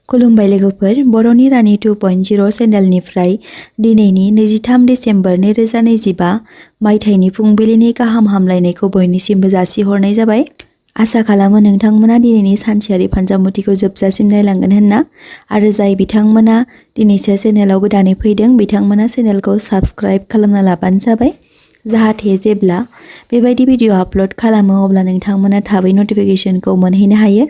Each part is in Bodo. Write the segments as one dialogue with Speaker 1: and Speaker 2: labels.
Speaker 1: खुलुमबाय लोगोफोर, बर'नि रानि 2.0 चेनेलनिफ्राय दिनैनि 23 डिसेम्बर 2025 मायथाइनि फुंबिलिनि गाहाम हामलायनायखौ बयनिसिमबो जासिहरनाय जाबाय। आसा खालामो नोंथांमोना दिनैनि सानसेयारि फानजामुथिखौ जोबजासिम नायलांगोन होनना आरो जाय बिथांमोना दिनैसो चेनेलाव गोदानै फैदों बिथांमोना चेनेलखौ साबस्क्राइब खालामना लाबानो जाबाय, जाहाथे जेब्ला बेबायदि भिडिअ आपल'ड खालामो अब्ला नोंथांमोना थाबै नटिफिकेशनखौ मोनहैनो हायो।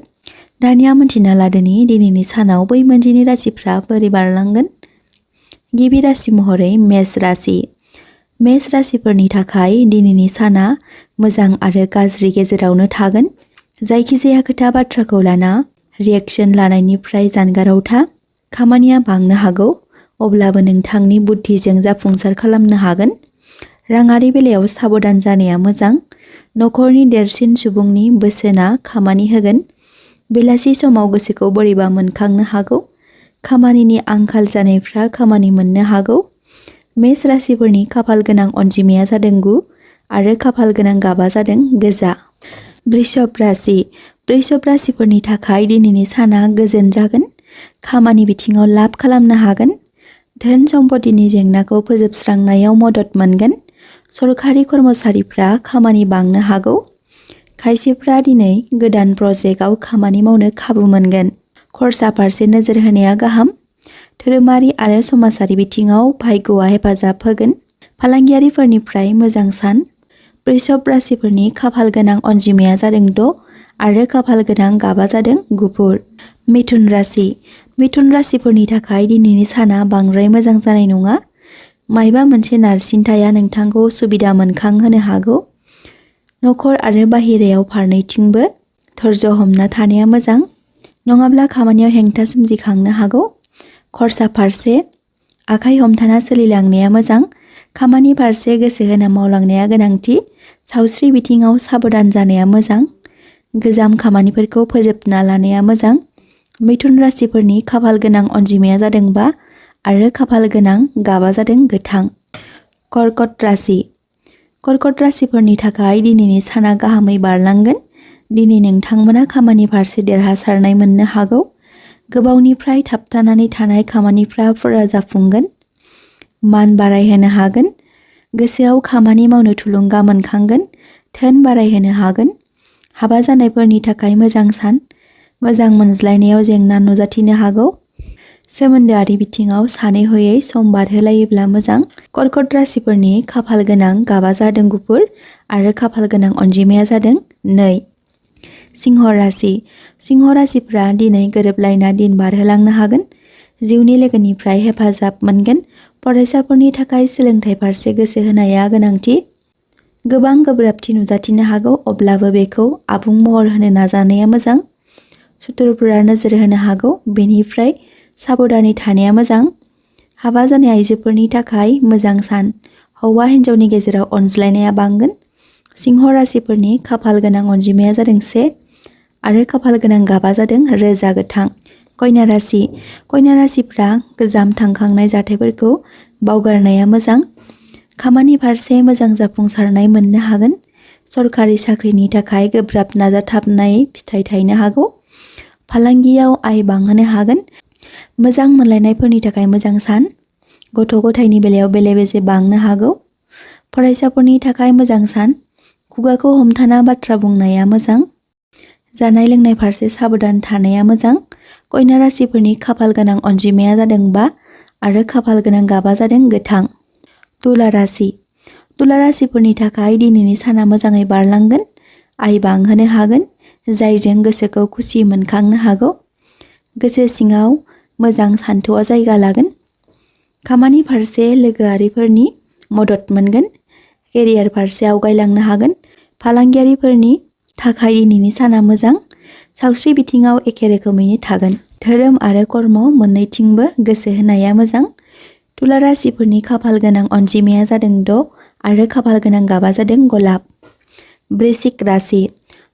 Speaker 1: दानिया मिन्थिना लादोनि दिनैनि सानाव बै मोनजिनि राशिफ्रा बोरै बारलांगोन। गिबि राशि महरै मेष राशि। मेष राशिफोरनि थाखाय दिनैनि साना मोजां आरो गाज्रि गेजेरावनो थागोन। जायखिजाया खोथा बाथ्राखौ लाना रिएक्शन लानायनिफ्राय जानगाराव था। खामानिया बांनो हागौ, अब्लाबो नोंथांनि बुद्धिजों जाफुंसार खालामनो हागोन। राङारि बेलायाव साबधान जानाया मोजां। नखरनि देरसिन सुबुंनि बोसोना खामानि होगोन। बेलासि समाव गोसोखौ बोरैबा मोनखांनो हागौ। खामानिनि आंखाल जानायफ्रा खामानि मोननो हागौ। मेष राशिफोरनि खाफाल गोनां अनजिमाया जादों 9 आरो खाफाल गोनां गाबा जादों गोजा। वृषभ राशि। वृषभ राशिफोरनि थाखाय दिनैनि साना गोजोन जागोन। खामानि बिथिङाव लाब खालामनो हागोन। धोन सम्पतिनि जेंनाखौ फोजोबस्रांनायाव मदद मोनगोन। सरखारि कर्मचारिफ्रा खामानि बांनो हागौ। खायसेफ्रा दिनै गोदान प्रजेक्टआव खामानि मावनो खाबु मोनगोन। खरसा फारसे नोजोर होनाया गाहाम। धोरोमारि आरो समाजारि बिथिङाव भाग्यआ हेफाजाब होगोन। फालांगियारिफोरनिफ्राय मोजां सान। वृषभ राशिफोरनि खाफाल गोनां अनजिमाया जादों 6 आरो खाफाल गोनां गाबा जादों गुफुर। मिथुन राशि। मिथुन राशिफोरनि थाखाय दिनैनि साना बांद्राय मोजां जानाय नङा। मायबा मोनसे नारसिनथाया नोंथांखौ उसुबिदा मोनखांहोनो हागौ। नखर आरो बाहेरायाव फारनैथिंबो धैर्य हमना थानाया मोजां, नङाब्ला खामानियाव हेंथा सोमजिखांनो हागौ। खरसा फारसे आखाइ हमथाना सोलिलांनाया मोजां। खामानि फारसे गोसो होना मावलांनाया गोनांथि। सावस्रि बिथिङाव साबधान जानाया मोजां। गोजाम खामानिफोरखौ फोजोबना लानाया मोजां। मिथुन राशिफोरनि खाफाल गोनां अनजिमाया जादों 5 आरो खाफाल गोनां गाबा जादों गोथां। कर्कट राशि। कर्कट राशिफोरनि थाखाय दिनैनि साना गाहामै बारलांगोन। दिनै नोंथांमोना खामानि फारसे देरहासारनाय मोननो हागौ। गोबावनिफ्राय थाबथानानै थानाय खामानिफ्रा फुरा जाफुंगोन। मान बारायहोनो हागोन। गोसोआव खामानि मावनो थुलुंगा मोनखांगोन। धोन बारायहोनो हागोन। हाबा जानायफोरनि थाखाय मोजां सान। मोजां मोनज्लायनायाव जेंना नुजाथिनो हागौ। सोमोन्दोआरि बिथिङाव सानै हयै सम बारहोलायोब्ला मोजां। कर्कट राशिफोरनि खाफाल गोनां गाबा जादों गुफुर आरो खाफाल गोनां अनजिमाया जादों 2। सिंह राशि। सिंह राशिफ्रा दिनै गोरोबलायना दिन बारहोलांनो हागोन। जिउनि लोगोनिफ्राय हेफाजाब मोनगोन। फरायसाफोरनि थाखाय सोलोंथाइ फारसे गोसो होनाया गोनांथि। गोबां गोब्राबथि नुजाथिनो हागौ, अब्लाबो बेखौ आबुं महर होनो नाजानाया मोजां। सुथुरफोरा नोजोर होनो हागौ, बेनिफ्राय साबधानै थानाया मोजां। हाबा जानाय आइजोफोरनि थाखाय मोजां सान। हौवा हिन्जावनि गेजेराव अनज्लायनाया बांगोन। सिंह राशिफोरनि खाफाल गोनां अनजिमाया जादों 1 आरो खाफाल गोनां गाबा जादों रोजा गोथां। कन्या राशि। कन्या राशिफ्रा गोजाम थांखांनाय जाथायफोरखौ बावगारनाया मोजां। खामानि फारसे मोजां जाफुंसारनाय मोननो हागोन। सरखारि साख्रिनि थाखाय गोब्राब नाजाथाबनाय फिथाइ थायनो हागौ। फालांगियाव आय बांहोनो हागोन। मोजां मोनलायनायफोरनि थाखाय मोजां सान। गथ' गथायनि बेलायाव बेले-बेजे बांनो हागौ। फरायसाफोरनि थाखाय मोजां सान। खुगाखौ हमथाना बाथ्रा बुंनाया मोजां। जानाय लोंनाय फारसे साबधान थानाया मोजां। कन्या राशिफोरनि खाफाल गोनां अनजिमाया जादों 5 आरो खाफाल गोनां गाबा जादों गोथां। तुला राशि। तुला राशिफोरनि थाखाय दिनैनि साना मोजाङै बारलांगोन। आय बांहोनो हागोन, जायजों गोसोखौ खुसि मोनखांनो हागौ। गोसो सिङाव मोजां सान्थौआ जायगा लागोन। खामानि फारसे लोगोआरिफोरनि मदद मोनगोन। केरियार फारसे आवगायलांनो हागोन। फालांगियारिफोरनि थाखाय दिनैनि साना मोजां। सावस्रि बिथिङाव एखे रोखोमैनो थागोन। धोरोम आरो कर्म मोननैथिंबो गोसो होनाया मोजां। तुला राशिफोरनि खाफाल गोनां अनजिमाया जादों 6 आरो खाफाल गोनां गाबा जादों गलाब। वृश्चिक राशि।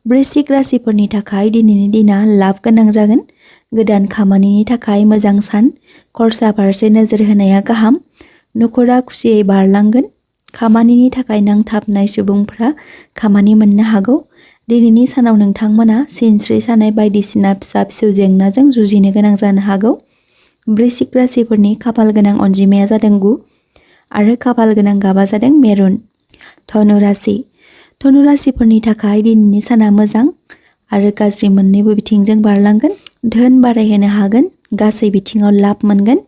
Speaker 1: वृश्चिक राशिफोरनि थाखाय दिनैनि दिना लाब गोनां जागोन। गोदान खामानिनि थाखाय मोजां सान। खरसा फारसे नोजोर होनाया गाहाम। नखरा खुसियै बारलांगोन। खामानिनि थाखाय नांथाबनाय सुबुंफ्रा खामानि मोननो हागौ। दिनैनि सानाव नोंथांमोना सिनस्रि सानाय बायदिसिना फिसा फिसौ जेंनाजों जुजिनो गोनां जानो हागौ। वृश्चिक राशिफोरनि खाफाल गोनां अनजिमाया जादों 9 आरो खाफाल गोनां गाबा जादों मेरुन। धनु राशि। धनु राशिफोरनि थाखाय दिनैनि साना मोजां आरो गाज्रि मोन्नैबो बिथिंजों बारलांगोन। धोन बारायहोनो हागोन, गासै बिथिङाव लाब मोनगोन।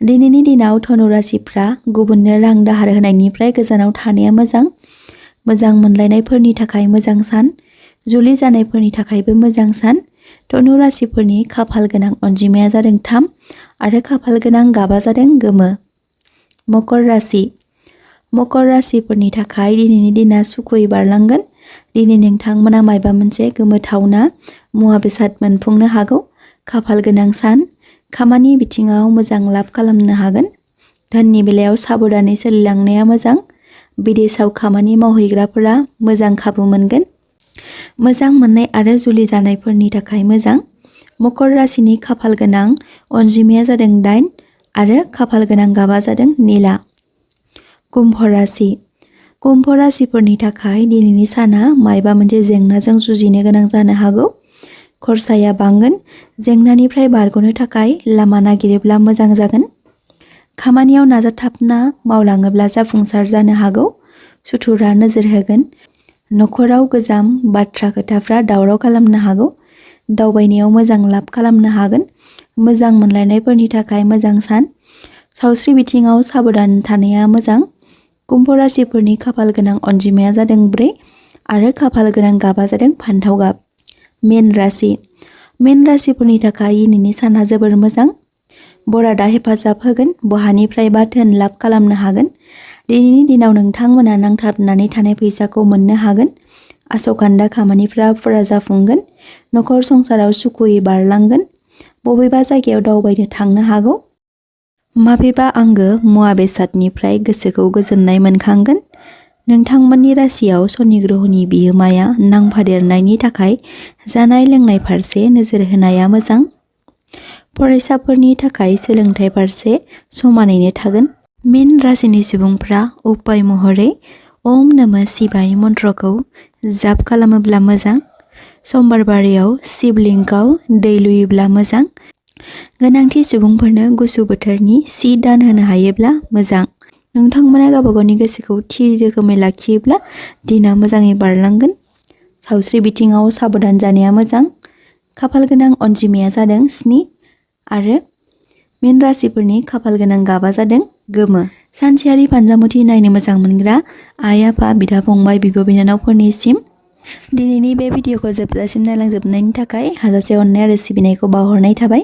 Speaker 1: दिनैनि दिनाव धनु राशिफ्रा गुबुननो रां दाहार होनायनिफ्राय गोजानाव थानाया मोजां। मोजां मोनलायनायफोरनि थाखाय मोजां सान, जुलि जानायफोरनि थाखायबो मोजां सान। धनु राशिफोरनि खाफाल गोनां अनजिमाया जादों 3 आरो खाफाल गोनां गाबा जादों गोमो। मकर राशि। मकर राशिफोरनि थाखाय दिनैनि दिना सुखुयै बारलांगोन। दिनै नोंथांमोना मायबा मोनसे गोमोथावना मुवा बेसाद मोनफुंनो हागौ। खाफाल गोनां सान, खामानि बिथिङाव मोजां लाब खालामनो हागोन। धोननि बेलायाव साबधानै सोलिलांनाया मोजां। बिदेशाव खामानि मावहैग्राफोरा मोजां खाबु मोनगोन। मोजां मोननाय आरो जुलि जानायफोरनि थाखाय मोजां। मकर राशिनि खाफाल गोनां अनजिमाया जादों 8 आरो खाफाल गोनां गाबा जादों निला। कुम्भ राशि। कुम्भ राशिफोरनि थाखाय दिनैनि साना मायबा मोनसे जेंनाजों जुजिनो गोनां जानो हागौ। खरसाया बांगोन। जेंनानिफ्राय बारग'नो थाखाय लामा नागिरोब्ला मोजां जागोन। खामानियाव नाजाथाबना मावलाङोब्ला जाफुंसार जानो हागौ। सुथुरा नोजोर होगोन। नखराव गोजाम बाथ्रा खोथाफ्रा दावराव खालामनो हागौ। दावबायनायाव मोजां लाब खालामनो हागोन। मोजां मोनलायनायफोरनि थाखाय मोजां सान। सावस्रि बिथिङाव साबधान थानाया मोजां। कुम्भ राशिफोरनि खाफाल गोनां अनजिमाया जादों 4 आरो खाफाल गोनां गाबा जादों फान्थाव गाब। मीन राशि। मीन राशिफोरनि थाखाय दिनैनि साना जोबोर मोजां। बरादा हेफाजाब होगोन। बहानिफ्रायबा धोन लाब खालामनो हागोन। दिनैनि दिनाव नोंथांमोना नांथाबनानै थानाय फैसाखौ मोननो हागोन। आसखान्दा खामानिफ्रा फुरा जाफुंगोन। नखर संसाराव सुखुयै बारलांगोन। बबेबा जायगायाव दावबायनो थांनो हागौ। माबेबा आंगो मुवा बेसादनिफ्राय गोसोखौ गोजोननाय मोनखांगोन। नोंथांमोननि राशियाव शनि ग्रहनि बिहोमाया नांफादेरनायनि थाखाय जानाय लोंनाय फारसे नोजोर होनाया मोजां। फरायसाफोरनि थाखाय सोलोंथाइ फारसे समानैनो थागोन। मीन राशिनि सुबुंफ्रा उपाय महरै ओम नमः शिवाय मन्त्रखौ जाप खालामोब्ला मोजां। समबार बारायाव शिवलिंगाव दै लुयोब्ला मोजां। गोनांथि सुबुंफोरनो गुसु बोथोरनि सि दान होनो हायोब्ला मोजां। नोंथांमोना गावबागावनि गोसोखौ थि रोखोमै लाखियोब्ला दिना मोजाङै बारलांगोन। सावस्रि बिथिङाव साबधान जानाया मोजां। खाफाल गोनां अनजिमाया जादों 7 आरो मीन राशिफोरनि खाफाल गोनां गाबा जादों गोमो। सानसेयारि फानजामुथि नायनो मोजां मोनग्रा आइ आफा बिदा फंबाय बिब' बिनानावफोरनिसिम दिनैनि बे भिडिअखौ जोबजासिम नायलांजोबनायनि थाखाय हाजासे अननाय आरो सिबिनायखौ बावहरनाय थाबाय।